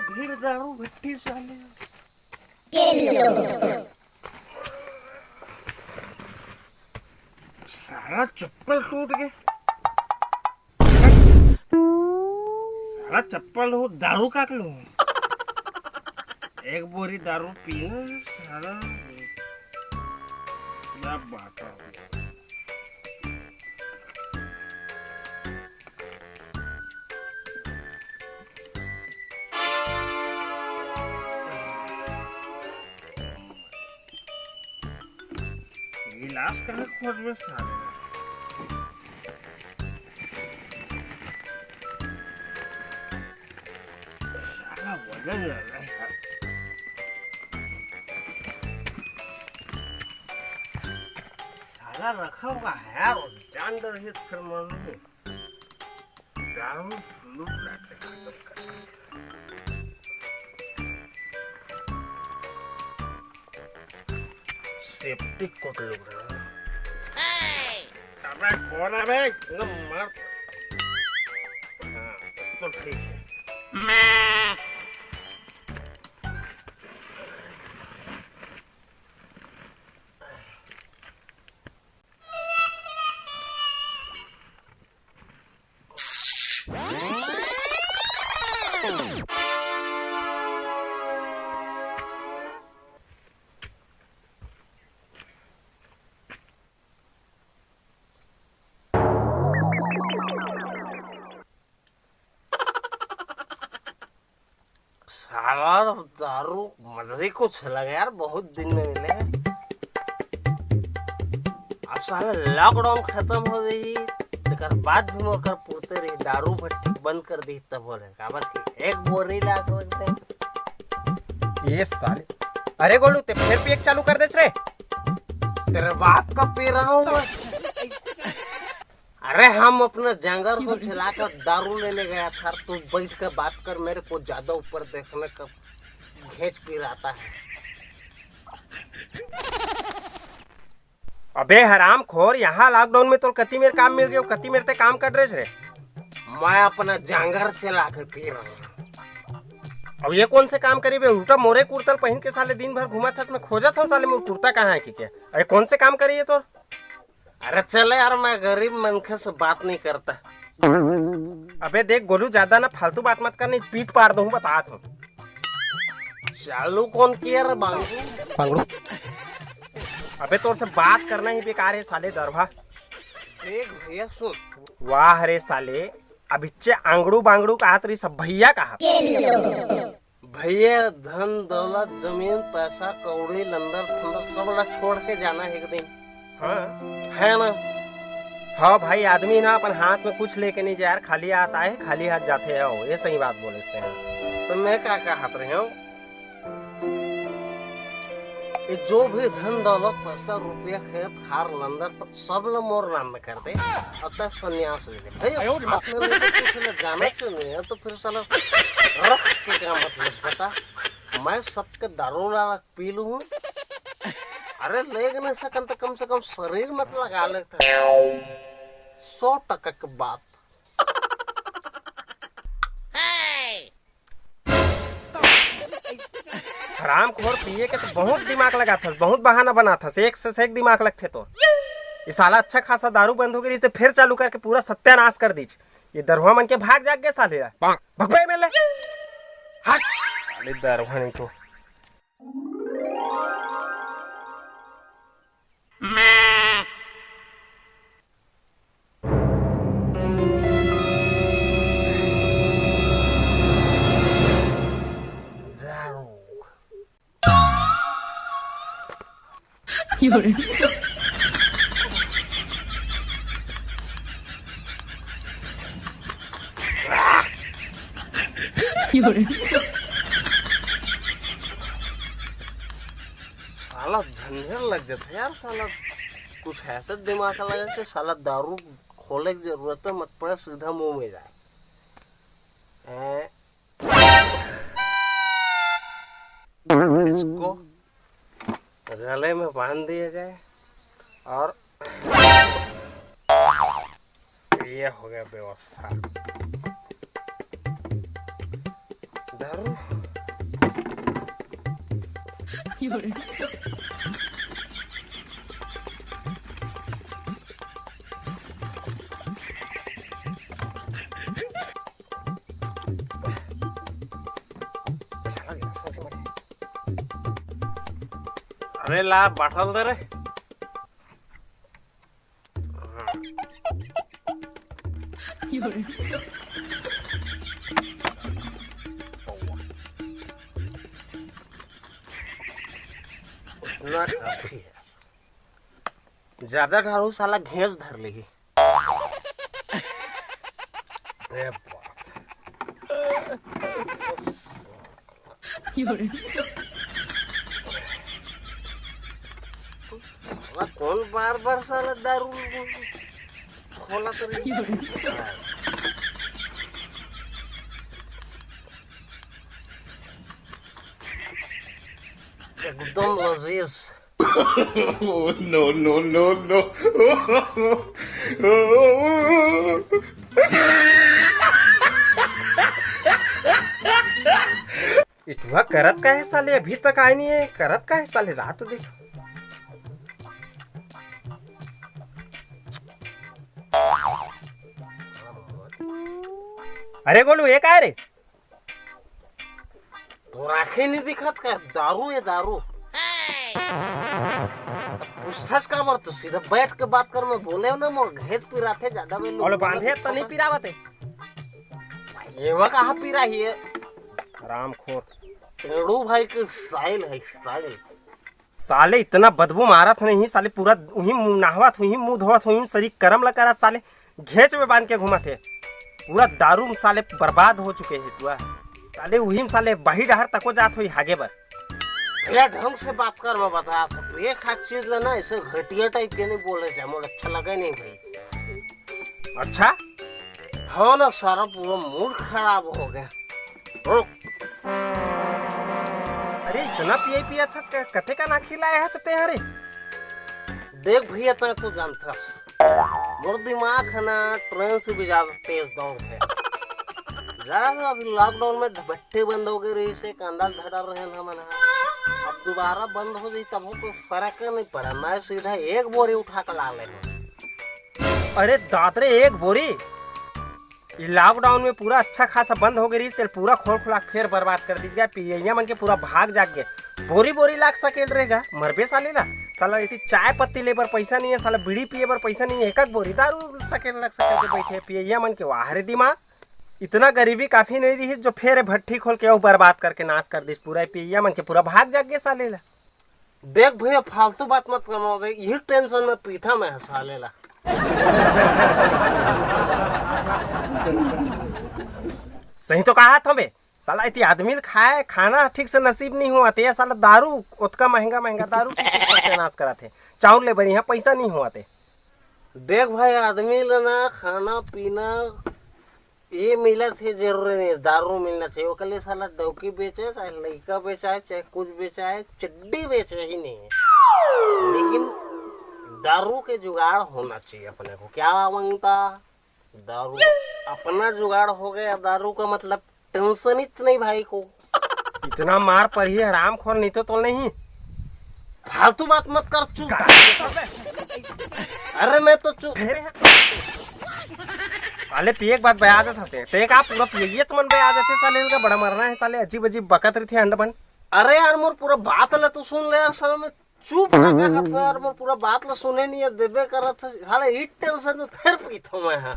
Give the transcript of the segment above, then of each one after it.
भीड़ दारू भट्टी साले। सारा चप्पल टूट गया। सारा चप्पल हो दारू काट लो। एक बोरी दारू पीना सारा क्या बात है। गिलास कहाँ खोज में सारे सारा वजन लग रहा है यार। सारा रखा हुआ है यार और जान डर है फिर मालूम दारू लूट लाते खत्म कर। सेफ्टी कोट लग रहा है। अबे कौन है बे? न मार। हाँ तो ठीक है। साला दारू मजे कुछ लगा यार, बहुत दिन में मिले। अब साला लॉकडाउन खत्म हो गई तो बाद भी मोकर पूछते रही दारू भट्टी बंद कर दी तब बोले काबर की एक बोरी ला के रख दे। ये साले, अरे गोलू ते फिर भी एक चालू कर दे रे। तेरे बाप का पी रहा हूँ मैं। अरे हम अपने जंगल को चलाकर दारू लेने गया था, तू बैठ कर बात कर, मेरे को ज्यादा ऊपर देखने का घेच पी रहा है। अबे हराम खोर, यहाँ लॉकडाउन में तो कति मेरे काम मिल गए, कति मेरे ते काम कर रहे रे। मैं अपना जंगल चला के पी रहा हूँ। अब ये कौन से काम करी बे? उल्टा मोरे कुर्ता पहन के साले दिन भर घुमा था, मैं खोजा था साले मोर कुर्ता कहाँ है कि क्या? अरे कौन से काम करी है तो? अरे चले यार, मैं गरीब मनखे से बात नहीं करता। अबे देख गोलू, ज्यादा ना फालतू बात मत कर, नहीं पीठ पाड़ दूं बता तू। चालू कौन किया रे बांगू? बांगड़ू? अबे तोर से बात करना ही बेकार है साले दरभा। देख भैया सुन। वाह रे साले, अब इच्चे आंगड़ू बांगड़ू कहा तरी सब भैया कहा। भैया धन दौलत जमीन पैसा कौड़ी लंदर फंदर सब ला छोड़ के जाना है एक दिन। हाँ है ना? हाँ भाई, आदमी ना अपन हाथ में कुछ लेके नहीं जा यार, खाली हाथ आए खाली हाथ जाते हैं, ये सही बात बोले हैं। तो मैं क्या कहत रहे हूँ, ये जो भी धन दौलत पैसा रुपया खेत खार लंदर सब लोग मोर नाम में कर दे और तब संन्यास ले ले। भैया साथ में लेके कुछ ले जाना चाहिए तो फिर साला रख के क्या मतलब बता? मैं सबके दारू ला पी लूँ। अरे लेग नहीं सकन तो कम से कम शरीर मत लगा लेता। 100% की बात। हराम खोर पिए के तो बहुत दिमाग लगा था, बहुत बहाना बना था, एक से एक दिमाग लगते तो। ये साला अच्छा खासा दारू बंद हो गई तो फिर चालू करके पूरा सत्यानाश कर दीज। ये दरवा मन के भाग जाग गए साले यार, भगवाई में ले हट साले दरवा नहीं तो। साला झंझट लग जाता यार, साला कुछ ऐसा दिमाग लगा कि साला दारू खोले की जरूरत है मत पड़े, सीधा मुंह में जाए। इसको गले में बांध दिया जाए और ये हो गया व्यवस्था। दारू अरे ला बाटल दे रे काफी है ज्यादा ढालू साला घेस धर लेगी अरे बात साला कौन बार बार साला दारू खोला करी एकदम लजीज No, no, no, no. इतना करत का है साले, अभी तक आए नहीं है। करत का है साले, रात तो देख। अरे गोलू एक आए रे, तो राखे नहीं दिखत का दारू है दारू। पूछताछ का बर तो सीधा बैठ के बात कर में बोले ना मोर घेत पिरा थे ज्यादा में और बांधे तो नहीं पिरावत है। ये वह कहाँ पिरा ही है रामखोर टेढ़ू भाई के स्टाइल है स्टाइल। साले इतना बदबू मारत नहीं साले, पूरा वही मुंह नहवत हुई मुंह धोवत हुई शरीर करम लगा साले, घेच में बांध के घुमत है। पूरा दारू में साले बर्बाद हो चुके हैं तुआ साले, वही साले बही डहर तको जात हुई हागे बर। भैया ढंग से बात कर मैं बता सकता एक हाथ चीज है ना ऐसे घटिया टाइप के नहीं बोले जाए मुझे अच्छा लगा नहीं भाई। अच्छा हाँ ना सारा पूरा मूड खराब हो गया। रुक अरे इतना पिया था कथे का ना खिलाया है चते हरे। देख भैया तो जानता मोर दिमाग है ना ट्रेन से भी ज्यादा तेज दौड़ है। ज्यादा अभी लॉकडाउन में भट्टे बंद हो गए रही से कंधा धड़ा रहे ना मना, अब दोबारा बंद हो गई तब कोई फर्क नहीं पड़ा। मैं सीधा एक बोरी उठा कर ला लेना। अरे दादरे एक बोरी, ये लॉकडाउन में पूरा अच्छा खासा बंद हो गई तेल पूरा खोल खुला फिर बर्बाद कर दीजिएगा। पियैया मन के पूरा भाग जाग गए, बोरी बोरी लाख सकेल रहेगा मरबे साले ला। साला इतनी चाय पत्ती ले बर पैसा नहीं है, साला बीड़ी पिए बर पैसा नहीं है, एक बोरी दारू सकेल लग सकेल के बैठे पियैया मन के। वाह रे दिमाग, इतना गरीबी काफी नहीं रही जो फिर भट्टी खोल के बर्बाद करके नाश कर दी पूरा पियैया मन के, पूरा भाग जाग गए साले ला। देख भैया फालतू बात मत करना, यही टेंशन में पीठा में है साले ला। सही तो कहा था बे साला, इतनी आदमी खाए खाना ठीक से नसीब नहीं हुआ थे साला, दारू उतना महंगा महंगा दारू नाश करा थे, चाउर ले बढ़िया पैसा नहीं हुआ थे। देख भाई आदमी लेना खाना पीना ये मिला थे जरूरी नहीं दारू मिलना चाहिए। वो कल साला डौकी बेचे चाहे लड़का बेचा है चाहे कुछ बेचा है चड्डी बेचे ही नहीं है, लेकिन दारू के जुगाड़ होना चाहिए अपने को। क्या मांगता दारू, अपना जुगाड़ हो गया दारू का मतलब टेंशन ही नहीं भाई को। इतना मार पर ही हराम खोर नहीं तो नहीं। फालतू बात मत कर चुप। अरे मैं तो चुप। साले पिए के बाद बया जाते हैं ते का पूरा पिए तो मन बया जाते साले, इनका बड़ा मरना है साले, अजीब अजीब बकत रही थी अंडबन। अरे यार मोर पूरा बात ले तो सुन ले यार साले, मैं चुप लगा था यार, मोर पूरा बात ले सुने नहीं है देबे करत साले, ई टेंशन में फिर पीता मैं। हां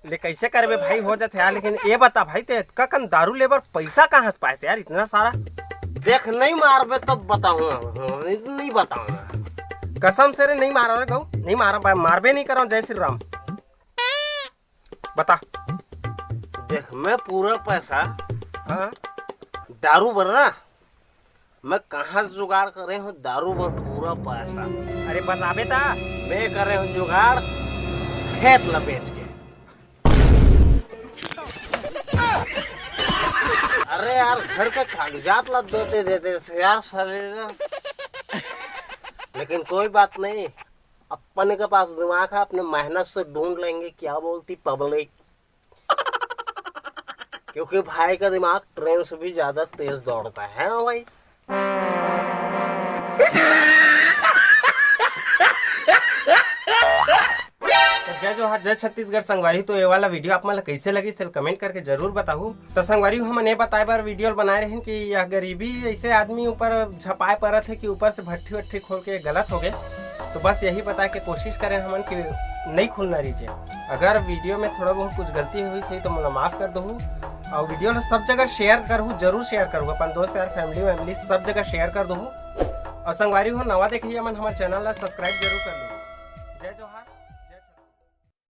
ले कैसे करबे भाई हो जाते यार, लेकिन ये बता भाई ते ककन दारू लेबर पैसा कहाँ से पाए यार इतना सारा। देख नहीं मारबे तब बताऊंगा, नहीं बताऊंगा कसम से रे नहीं मारा रे गौ, नहीं मारा मारबे नहीं करो। जय श्री राम बता। देख मैं पूरा पैसा हाँ दारू भर ना मैं कहाँ से जुगाड़ कर रहे हूँ, दारू भर पूरा पैसा अरे बताबे ता। मैं कर रहे हूँ जुगाड़ खेत ला बेच के। अरे यार घर के कागजात ला देते देते यार साले, लेकिन कोई बात नहीं अपने के पास दिमाग है, अपने मेहनत से ढूंढ लेंगे क्या बोलती पब्लिक। क्योंकि भाई का दिमाग ट्रेन से भी ज्यादा तेज दौड़ता है ना भाई। जय जोहार, जय छत्तीसगढ़ संगवारी। तो ये वाला वीडियो आप मन कैसे लगी सिर्फ कमेंट करके जरूर बताऊ। तो संगवारी हम ये बताए बार वीडियो बनाए रहे कि यह गरीबी ऐसे आदमी ऊपर झपाए परत है कि ऊपर से भट्ठी वट्ठी खोल के गलत हो गए। तो बस यही बताए के कोशिश करें हमन कि नहीं खुलना रहीजे। अगर वीडियो में थोड़ा बहुत कुछ गलती हुई सही तो मुझे माफ कर दो। और वीडियो सब जगह शेयर करूँ, जरूर शेयर करूँ, अपन दोस्त यार फैमिली वैमिली सब जगह शेयर कर दो। और संगवारी हो नवा देखिए मन हमारे चैनल ला सब्सक्राइब जरूर कर लो।